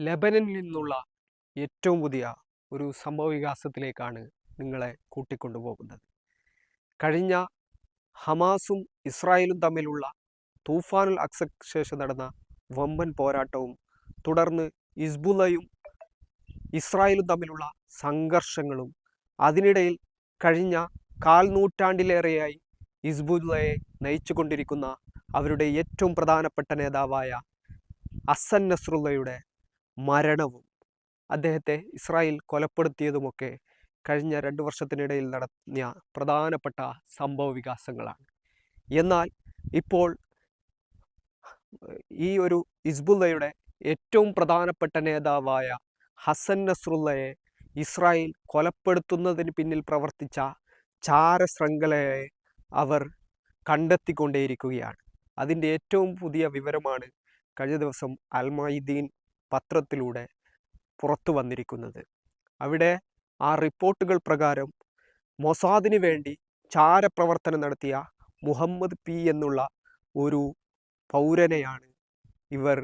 ലെബനനിൽ നിന്നുള്ള ഏറ്റവും പുതിയ ഒരു സംഭവവികാസത്തിലേക്കാണ് നിങ്ങളെ കൂട്ടിക്കൊണ്ടുപോകുന്നത്. കഴിഞ്ഞ ഹമാസും ഇസ്രായേലും തമ്മിലുള്ള തൂഫാനുൽ അക്സയ്ക്ക് ശേഷം നടന്ന വമ്പൻ പോരാട്ടവും തുടർന്ന് ഹിസ്ബുള്ളയും ഇസ്രായേലും തമ്മിലുള്ള സംഘർഷങ്ങളും അതിനിടയിൽ കഴിഞ്ഞ നൂറ്റാണ്ടിലേറെയായി ഹിസ്ബുള്ളയെ നയിച്ചുകൊണ്ടിരിക്കുന്ന അവരുടെ ഏറ്റവും പ്രധാനപ്പെട്ട നേതാവായ ഹസൻ നസ്രുള്ളയുടെ മരണവും അദ്ദേഹത്തെ ഇസ്രായേൽ കൊലപ്പെടുത്തിയതുമൊക്കെ കഴിഞ്ഞ 2 വർഷത്തിനിടയിൽ നടത്തിയ പ്രധാനപ്പെട്ട സംഭവ വികാസങ്ങളാണ്. എന്നാൽ ഇപ്പോൾ ഈ ഒരു ഹിസ്ബുള്ളയുടെ ഏറ്റവും പ്രധാനപ്പെട്ട നേതാവായ ഹസൻ നസ്രുള്ളയെ ഇസ്രായേൽ കൊലപ്പെടുത്തുന്നതിന് പിന്നിൽ പ്രവർത്തിച്ച ചാരശൃംഖലയെ അവർ കണ്ടെത്തിക്കൊണ്ടേയിരിക്കുകയാണ്. അതിൻ്റെ ഏറ്റവും പുതിയ വിവരമാണ് കഴിഞ്ഞ ദിവസം അൽ മൊയ്ദീൻ പത്രത്തിലൂടെ പുറത്തു വന്നിരിക്കുന്നത്. അവിടെ ആ റിപ്പോർട്ടുകൾ പ്രകാരം മൊസാദിന് വേണ്ടി ചാരപ്രവർത്തനം നടത്തിയ മുഹമ്മദ് പി എന്നുള്ള ഒരു പൗരനെയാണ് ഇവർ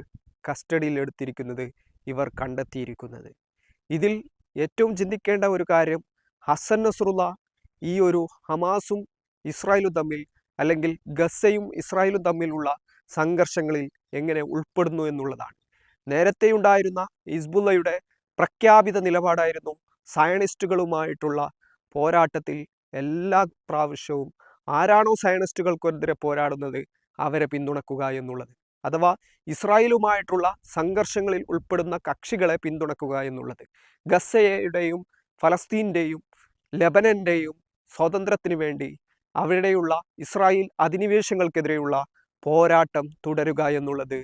കസ്റ്റഡിയിൽ എടുത്തിരിക്കുന്നത്, ഇവർ കണ്ടെത്തിയിരിക്കുന്നത്. ഇതിൽ ഏറ്റവും ചിന്തിക്കേണ്ട ഒരു കാര്യം, ഹസൻ നസ്രുള്ള ഈ ഒരു ഹമാസും ഇസ്രായേലും തമ്മിൽ, അല്ലെങ്കിൽ ഗസയും ഇസ്രായേലും തമ്മിലുള്ള സംഘർഷങ്ങളിൽ എങ്ങനെ ഉൾപ്പെടുന്നു എന്നുള്ളതാണ്. നേരത്തെ ഉണ്ടായിരുന്ന ഹിസ്ബുള്ളയുടെ പ്രഖ്യാപിത നിലപാടായിരുന്നു സയണിസ്റ്റുകളുമായിട്ടുള്ള പോരാട്ടത്തിൽ എല്ലാ പ്രാവശ്യവും ആരാണോ സയണിസ്റ്റുകൾക്കെതിരെ പോരാടുന്നത് അവരെ പിന്തുണക്കുക എന്നുള്ളത്, അഥവാ ഇസ്രായേലുമായിട്ടുള്ള സംഘർഷങ്ങളിൽ ഉൾപ്പെടുന്ന കക്ഷികളെ പിന്തുണക്കുക എന്നുള്ളത്. ഗസയുടെയും ഫലസ്തീൻ്റെയും ലെബനൻ്റെയും സ്വാതന്ത്ര്യത്തിന് വേണ്ടി അവിടെയുള്ള ഇസ്രായേൽ അധിനിവേശങ്ങൾക്കെതിരെയുള്ള പോരാട്ടം തുടരുക എന്നുള്ളത്